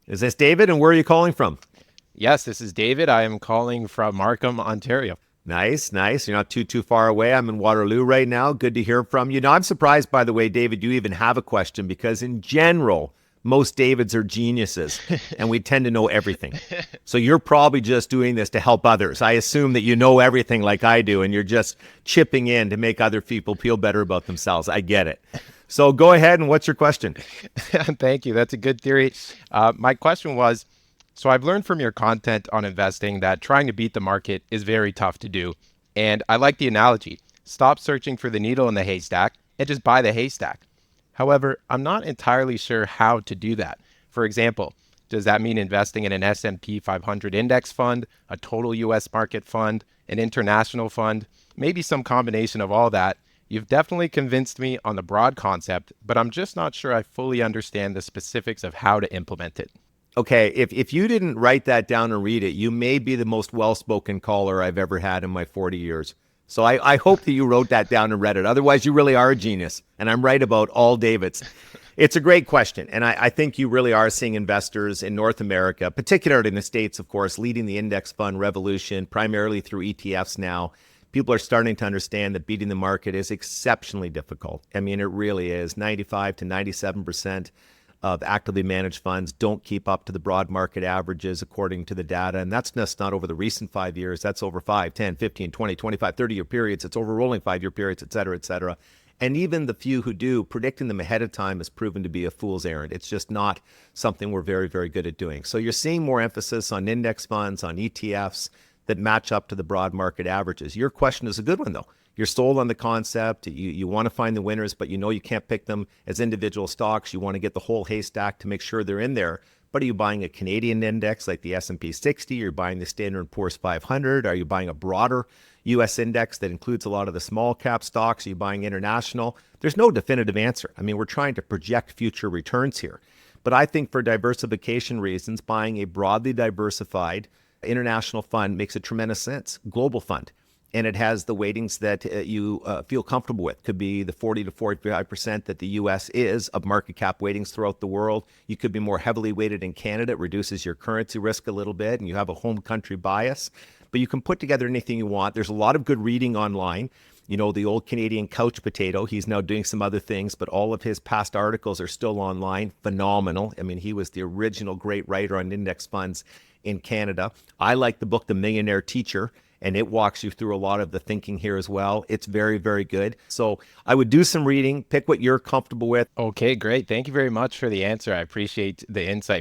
Is this David, and where are you calling from? Yes, this is David. I am calling from Markham, Ontario. Nice, nice. You're not too far away. I'm in Waterloo right now. Good to hear from you. Now, I'm surprised, by the way, David, you even have a question because in general, most Davids are geniuses and we tend to know everything. So you're probably just doing this to help others. I assume that you know everything like I do and you're just chipping in to make other people feel better about themselves. I get it. So go ahead, and what's your question? Thank you. That's a good theory. My question was, so I've learned from your content on investing that trying to beat the market is very tough to do. And I like the analogy. Stop searching for the needle in the haystack and just buy the haystack. However, I'm not entirely sure how to do that. For example, does that mean investing in an S&P 500 index fund, a total US market fund, an international fund, maybe some combination of all that? You've definitely convinced me on the broad concept, but I'm just not sure I fully understand the specifics of how to implement it. Okay, if you didn't write that down and read it, you may be the most well-spoken caller I've ever had in my 40 years. So I hope that you wrote that down and read it. Otherwise, you really are a genius. And I'm right about all Davids. It's a great question. And I think you really are seeing investors in North America, particularly in the States, of course, leading the index fund revolution, primarily through ETFs now. People are starting to understand that beating the market is exceptionally difficult. I mean, it really is. 95 to 97% of actively managed funds don't keep up to the broad market averages according to the data. And that's just not over the recent 5 years. That's over 5, 10, 15, 20, 25, 30-year periods. It's over rolling 5-year periods, et cetera, et cetera. And even the few who do, predicting them ahead of time has proven to be a fool's errand. It's just not something we're very, very good at doing. So you're seeing more emphasis on index funds, on ETFs that match up to the broad market averages. Your question is a good one, though. You're sold on the concept. You want to find the winners, but you know you can't pick them as individual stocks. You want to get the whole haystack to make sure they're in there. But are you buying a Canadian index like the S&P 60? You're buying the Standard & Poor's 500? Are you buying a broader U.S. index that includes a lot of the small cap stocks? Are you buying international? There's no definitive answer. I mean, we're trying to project future returns here. But I think for diversification reasons, buying a broadly diversified international fund makes a tremendous sense. Global fund. And it has the weightings that you feel comfortable with. Could be the 40 to 45% that the U.S. is of market cap weightings throughout the world. You could be more heavily weighted in Canada. It reduces your currency risk a little bit, and you have a home country bias. But you can put together anything you want. There's a lot of good reading online. You know, the old Canadian couch potato, he's now doing some other things, but all of his past articles are still online. Phenomenal. I mean, he was the original great writer on index funds in Canada. I like the book, The Millionaire Teacher, and it walks you through a lot of the thinking here as well. It's very, very good. So I would do some reading, pick what you're comfortable with. Okay, great. Thank you very much for the answer. I appreciate the insight.